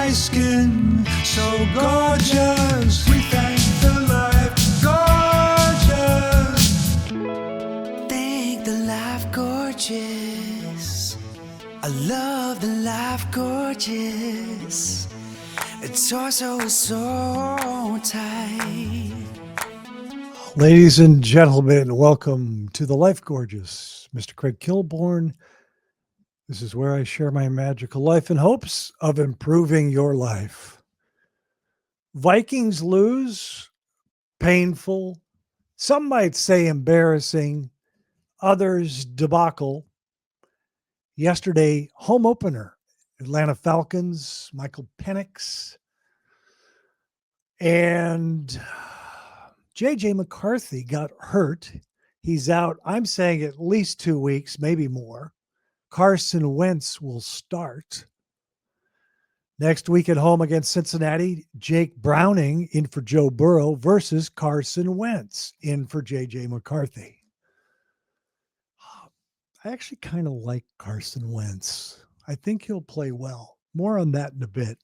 my skin so gorgeous. We thank the life gorgeous. Thank the life gorgeous. I love the life gorgeous. Its torso is so tight. Ladies and gentlemen, welcome to the Life Gorgeous. Mr. Craig Kilborn. This is where I share my magical life in hopes of improving your life. Vikings lose, painful, some might say embarrassing, others debacle. Yesterday, home opener, Atlanta Falcons, Michael Penix, and J.J. McCarthy got hurt. He's out, I'm saying at least 2 weeks, maybe more. Carson Wentz will start. Next week at home against Cincinnati, Jake Browning in for Joe Burrow versus Carson Wentz in for J.J. McCarthy. I actually kind of like Carson Wentz. I think he'll play well. More on that in a bit.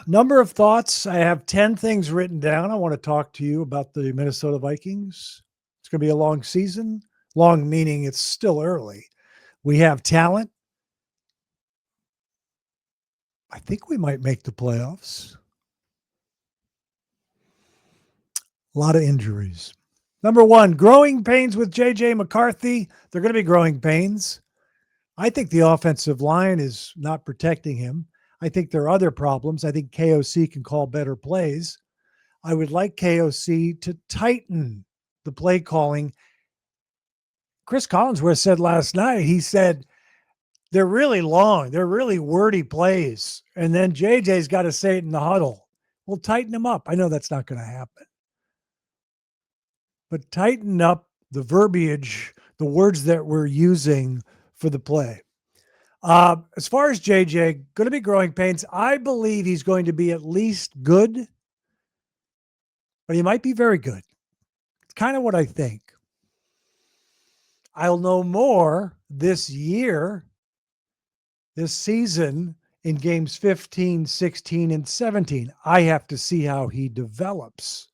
Number of thoughts. I have 10 things written down. I want to talk to you about the Minnesota Vikings. It's going to be a long season. Long meaning it's still early. We have talent. I think we might make the playoffs. A lot of injuries. Number one, growing pains with J.J. McCarthy. They're going to be growing pains. I think the offensive line is not protecting him. I think there are other problems. I think KOC can call better plays. I would like KOC to tighten the play calling. Chris Collinsworth said last night, he said, they're really long. They're really wordy plays. And then JJ's got to say it in the huddle. We'll tighten them up. I know that's not going to happen. But tighten up the verbiage, the words that we're using for the play. As far as JJ, going to be growing pains. I believe he's going to be at least good, but he might be very good. It's kind of what I think. I'll know more this year, this season, in games 15, 16, and 17. I have to see how he develops.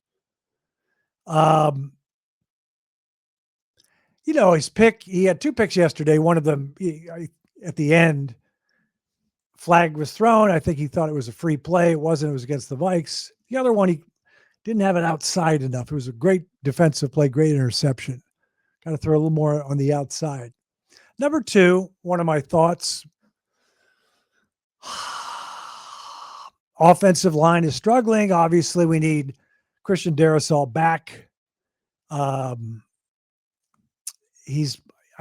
His pick, he had 2 picks yesterday. One of them, at the end, flag was thrown. I think he thought it was a free play. It wasn't. It was against the Vikes. The other one, he didn't have it outside enough. It was a great defensive play, great interception. Got to throw a little more on the outside. Number 2, one of my thoughts. Offensive line is struggling. Obviously, we need Christian Darrisaw back. I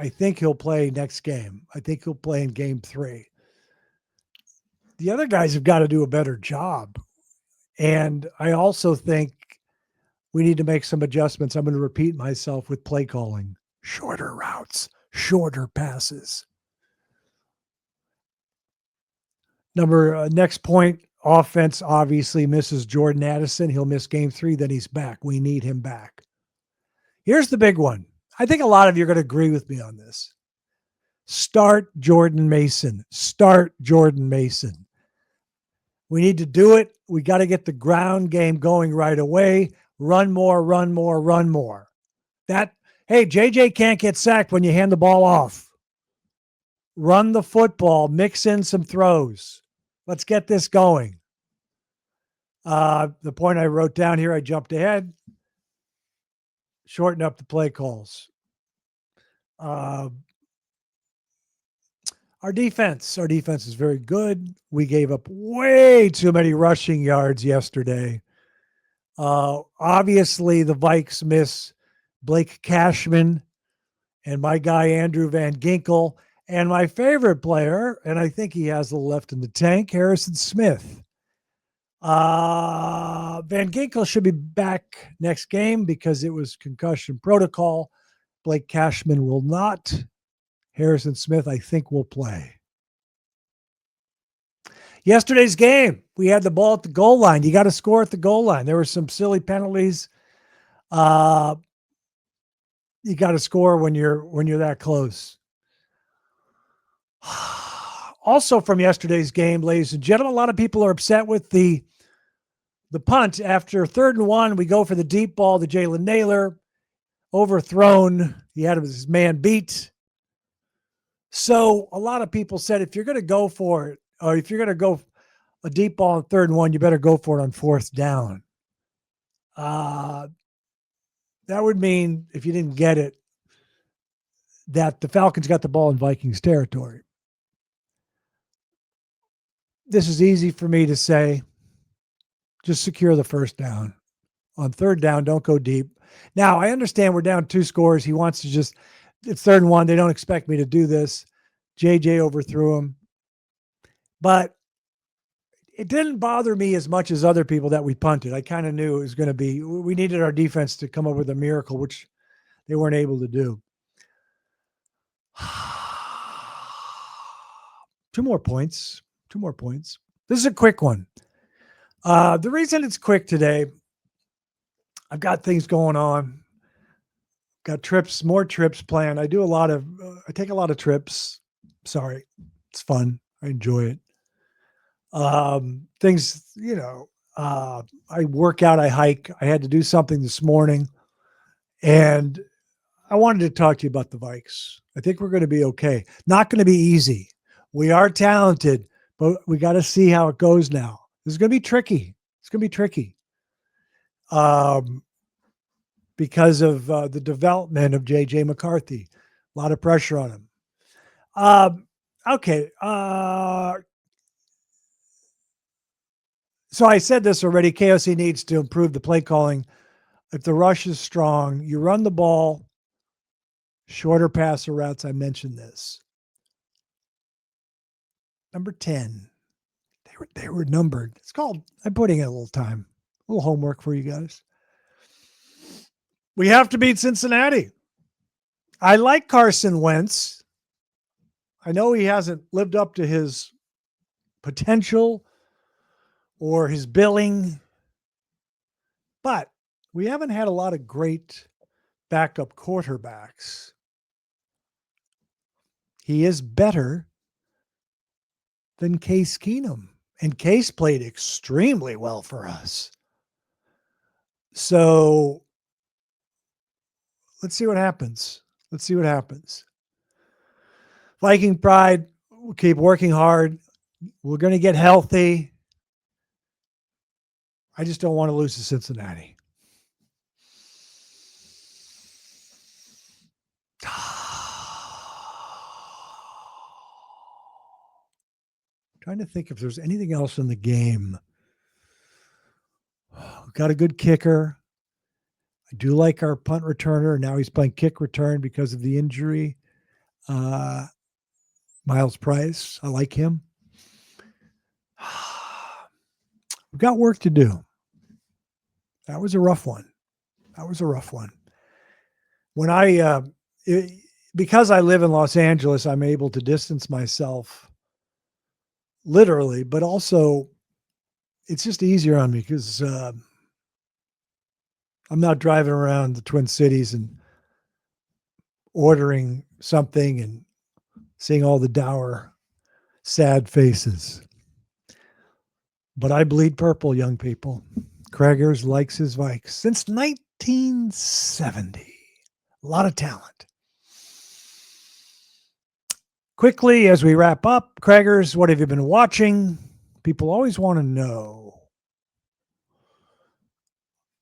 think he'll play next game. I think he'll play in game 3. The other guys have got to do a better job. And I also think we need to make some adjustments. I'm going to repeat myself with play calling. Shorter routes, shorter passes. Next point, offense obviously misses Jordan Addison. He'll miss game 3, then he's back. We need him back. Here's the big one. I think a lot of you are going to agree with me on this. Start Jordan Mason. Start Jordan Mason. We need to do it. We got to get the ground game going right away. Run more, run more, run more. Hey, JJ can't get sacked when you hand the ball off. Run the football. Mix in some throws. Let's get this going. The point I wrote down here, I jumped ahead. Shorten up the play calls. Our defense is very good. We gave up way too many rushing yards yesterday. Obviously, the Vikes miss Blake Cashman and my guy Andrew Van Ginkel and my favorite player, and I think he has a little left in the tank, Harrison Smith. Van Ginkel should be back next game because it was concussion protocol. Blake Cashman will not. Harrison Smith, I think, will play. Yesterday's game, we had the ball at the goal line. You got to score at the goal line. There were some silly penalties. You got to score when you're that close. Also from yesterday's game, ladies and gentlemen, a lot of people are upset with the punt. After 3rd and 1, we go for the deep ball to Jalen Naylor. Overthrown. He had his man beat. So a lot of people said if you're going to go for it, or if you're going to go a deep ball on 3rd and 1, you better go for it on 4th down. That would mean, if you didn't get it, that the Falcons got the ball in Vikings territory. This is easy for me to say. Just secure the 1st down. On 3rd down, don't go deep. Now, I understand we're down 2 scores. He wants to just, it's 3rd and 1. They don't expect me to do this. JJ overthrew him. But it didn't bother me as much as other people that we punted. I kind of knew it was going to be, we needed our defense to come up with a miracle, which they weren't able to do. 2 more points. This is a quick one. The reason it's quick today, I've got things going on. Got trips, more trips planned. I take a lot of trips. Sorry. It's fun. I enjoy it. Things, I work out, I hike. I had to do something this morning, and I wanted to talk to you about the Vikes. I think we're going to be okay. Not going to be easy. We are talented, but we got to see how it goes now. This is going to be tricky. It's going to be tricky. Because of the development of J.J. McCarthy. A lot of pressure on him. Okay. So I said this already. KOC needs to improve the play calling. If the rush is strong, you run the ball, shorter passer routes. I mentioned this. Number 10. They were numbered. It's called, I'm putting in a little time, a little homework for you guys. We have to beat Cincinnati. I like Carson Wentz. I know he hasn't lived up to his potential or his billing, but we haven't had a lot of great backup quarterbacks. He is better than Case Keenum, and Case played extremely well for us. So let's see what happens. Viking pride, we'll keep working hard. We're going to get healthy. I just don't want to lose to Cincinnati. Trying to think if there's anything else in the game. Got a good kicker. I do like our punt returner. Now he's playing kick return because of the injury. Miles Price, I like him. We've got work to do. That was a rough one. When because I live in Los Angeles, I'm able to distance myself literally, but also it's just easier on me because I'm not driving around the Twin Cities and ordering something and seeing all the dour, sad faces. But I bleed purple, young people. Craigers likes his Vikes since 1970. A lot of talent. Quickly, as we wrap up, Craigers, what have you been watching? People always want to know.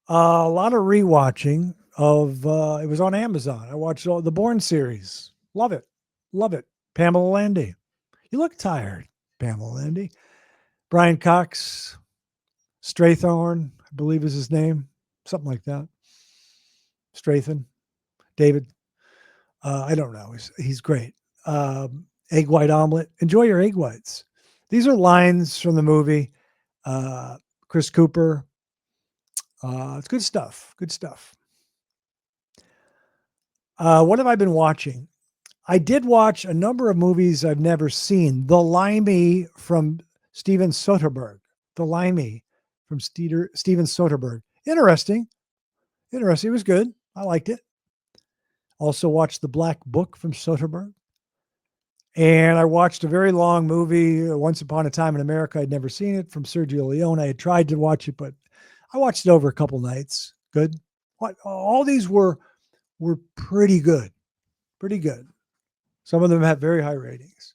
A lot of rewatching of, it was on Amazon. I watched all the Bourne series. Love it. Pamela Landy. You look tired, Pamela Landy. Brian Cox, Strathorn, I believe is his name. Something like that. Strathon. David. I don't know. He's great. Egg white omelet. Enjoy your egg whites. These are lines from the movie. Chris Cooper. It's good stuff. What have I been watching? I did watch a number of movies I've never seen. The Limey from Steven Soderbergh. Interesting. It was good. I liked it. Also watched The Black Book from Soderbergh. And I watched a very long movie, Once Upon a Time in America. I'd never seen it, from Sergio Leone. I had tried to watch it, but I watched it over a couple nights. Good. All these were pretty good. Pretty good. Some of them have very high ratings.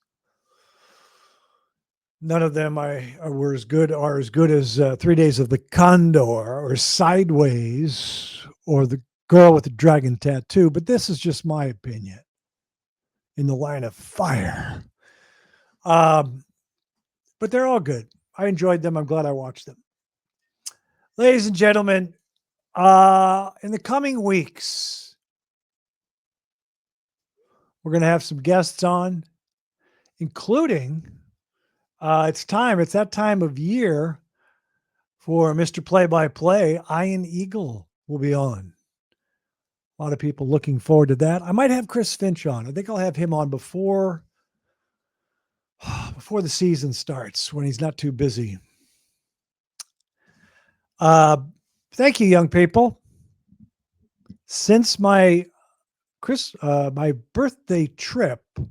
None of them are as good as 3 Days of the Condor or Sideways or The Girl with the Dragon Tattoo. But this is just my opinion. In the Line of Fire. But they're all good. I enjoyed them. I'm glad I watched them. Ladies and gentlemen, in the coming weeks, we're going to have some guests on, including it's that time of year for Mr. Play-by-Play. Ian Eagle will be on. A lot of people looking forward to that. I might have Chris Finch on. I think I'll have him on before the season starts, when he's not too busy. Thank you, young people. Since my birthday trip, I've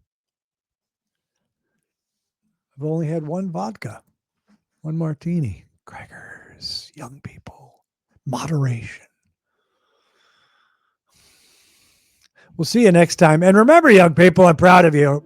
only had one vodka, one martini. Crackers, young people, moderation. We'll see you next time. And remember, young people, I'm proud of you.